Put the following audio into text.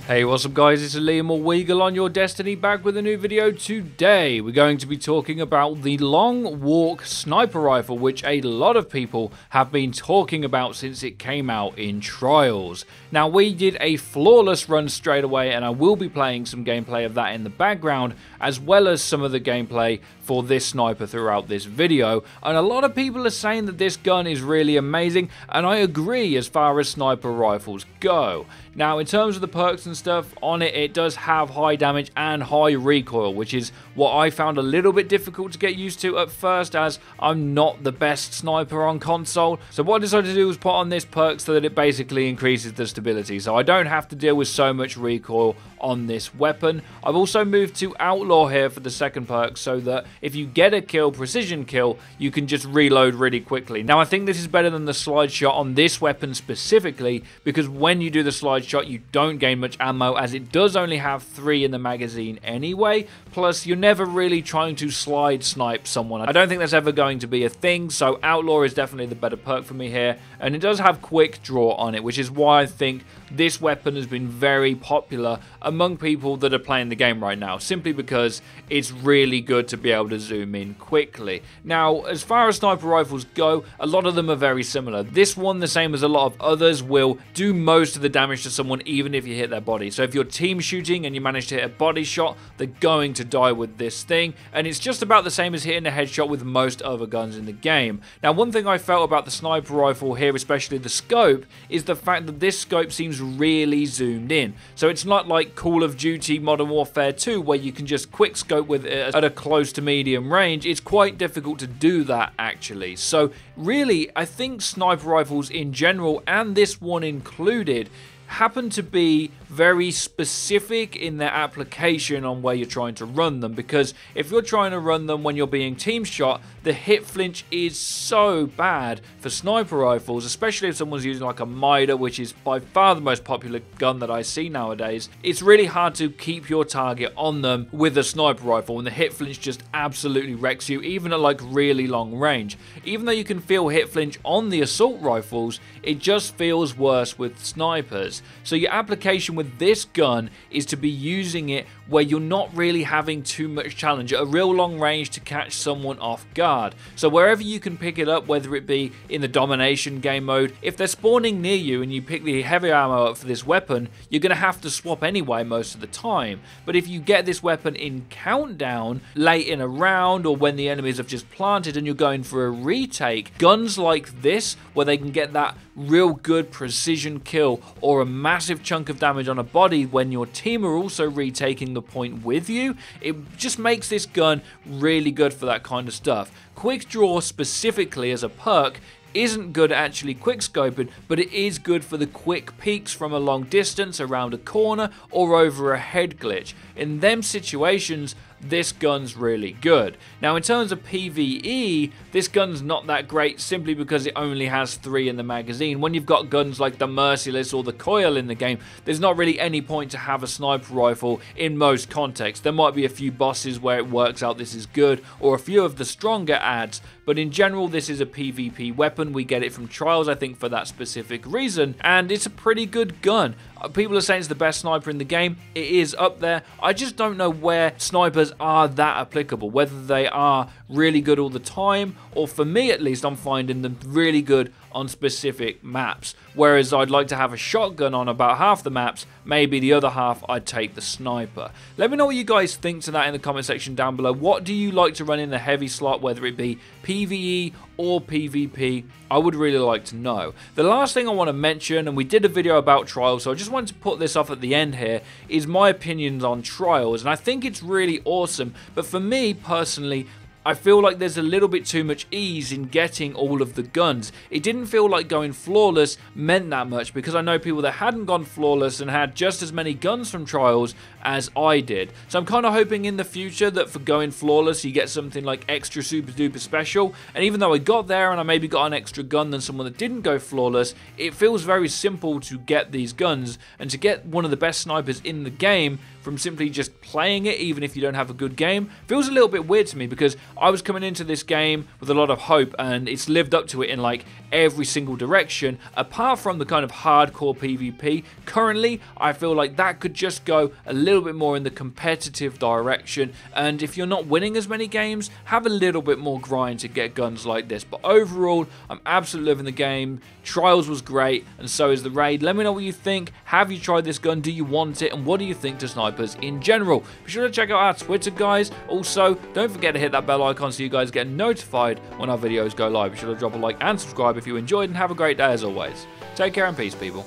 Hey, what's up guys, it's Liam or Weagle on your Destiny, back with a new video. Today we're going to be talking about the Long Walk Sniper Rifle, which a lot of people have been talking about since it came out in Trials. Now, we did a flawless run straight away, and I will be playing some gameplay of that in the background, as well as some of the gameplay for this sniper throughout this video. And a lot of people are saying that this gun is really amazing, and I agree as far as sniper rifles go. Now, in terms of the perks and stuff on it, it does have high damage and high recoil, which is what I found a little bit difficult to get used to at first, as I'm not the best sniper on console. So what I decided to do was put on this perk so that it basically increases the stability, so I don't have to deal with so much recoil on this weapon. I've also moved to Outlaw here for the second perk, so that if you get a kill, precision kill, you can just reload really quickly. Now, I think this is better than the slide shot on this weapon specifically, because when you do the slide shot, you don't gain much ammo, as it does only have 3 in the magazine anyway. Plus, you're never really trying to slide snipe someone. I don't think that's ever going to be a thing, so Outlaw is definitely the better perk for me here. And it does have quick draw on it, which is why I think this weapon has been very popular among people that are playing the game right now, simply because it's really good to be able to zoom in quickly. Now, as far as sniper rifles go, a lot of them are very similar. This one, the same as a lot of others, will do most of the damage to someone even if you hit their body. So if you're team shooting and you manage to hit a body shot, they're going to die with this thing, and it's just about the same as hitting a headshot with most other guns in the game. Now, one thing I felt about the sniper rifle here, especially the scope, is the fact that this scope seems really zoomed in. So it's not like Call of Duty Modern Warfare 2 where you can just quick scope with it at a close to medium range. It's quite difficult to do that, actually. So really, I think sniper rifles in general, and this one included, happen to be very specific in their application on where you're trying to run them, because if you're trying to run them when you're being team shot, the hit flinch is so bad for sniper rifles, especially if someone's using like a Mida, which is by far the most popular gun that I see nowadays. It's really hard to keep your target on them with a sniper rifle, and the hit flinch just absolutely wrecks you, even at like really long range. Even though you can feel hit flinch on the assault rifles, it just feels worse with snipers. So your application with this gun is to be using it where you're not really having too much challenge at a real long range to catch someone off guard. So wherever you can pick it up, whether it be in the domination game mode, if they're spawning near you and you pick the heavy ammo up for this weapon, you're going to have to swap anyway most of the time. But if you get this weapon in countdown, late in a round, or when the enemies have just planted and you're going for a retake, guns like this, where they can get that real good precision kill or a massive chunk of damage on a body when your team are also retaking the point with you, it just makes this gun really good for that kind of stuff. Quick draw specifically as a perk isn't good at actually quick scoping, but it is good for the quick peeks from a long distance, around a corner, or over a head glitch. In them situations, this gun's really good. Now, in terms of PvE, this gun's not that great simply because it only has 3 in the magazine. When you've got guns like the Merciless or the Coil in the game, there's not really any point to have a sniper rifle in most contexts. There might be a few bosses where it works out this is good, or a few of the stronger adds, but in general, this is a PvP weapon. We get it from Trials, I think, for that specific reason, and it's a pretty good gun. People are saying it's the best sniper in the game. It is up there. I just don't know where snipers are that applicable, whether they are really good all the time, or for me at least, I'm finding them really good on specific maps, whereas I'd like to have a shotgun on about half the maps, maybe the other half I'd take the sniper. Let me know what you guys think to that in the comment section down below. What do you like to run in the heavy slot, whether it be PvE or PvP? I would really like to know. The last thing I want to mention, and we did a video about Trials, so I just wanted to put this off at the end here, is my opinions on Trials, and I think it's really awesome, but for me personally, I feel like there's a little bit too much ease in getting all of the guns. It didn't feel like going flawless meant that much, because I know people that hadn't gone flawless and had just as many guns from Trials as I did. So I'm kind of hoping in the future that for going flawless you get something like extra super duper special, and even though I got there and I maybe got an extra gun than someone that didn't go flawless, it feels very simple to get these guns, and to get one of the best snipers in the game from simply just playing it, even if you don't have a good game, feels a little bit weird to me, because I was coming into this game with a lot of hope, and it's lived up to it in like every single direction, apart from the kind of hardcore PvP. Currently, I feel like that could just go a little bit more in the competitive direction, and if you're not winning as many games, have a little bit more grind to get guns like this. But overall, I'm absolutely loving the game. Trials was great, and so is the raid. Let me know what you think. Have you tried this gun? Do you want it? And what do you think to snipers in general? Be sure to check out our Twitter, guys. Also, don't forget to hit that bell icon so you guys get notified when our videos go live. Be sure to drop a like and subscribe if you enjoyed, and have a great day as always. Take care and peace, people.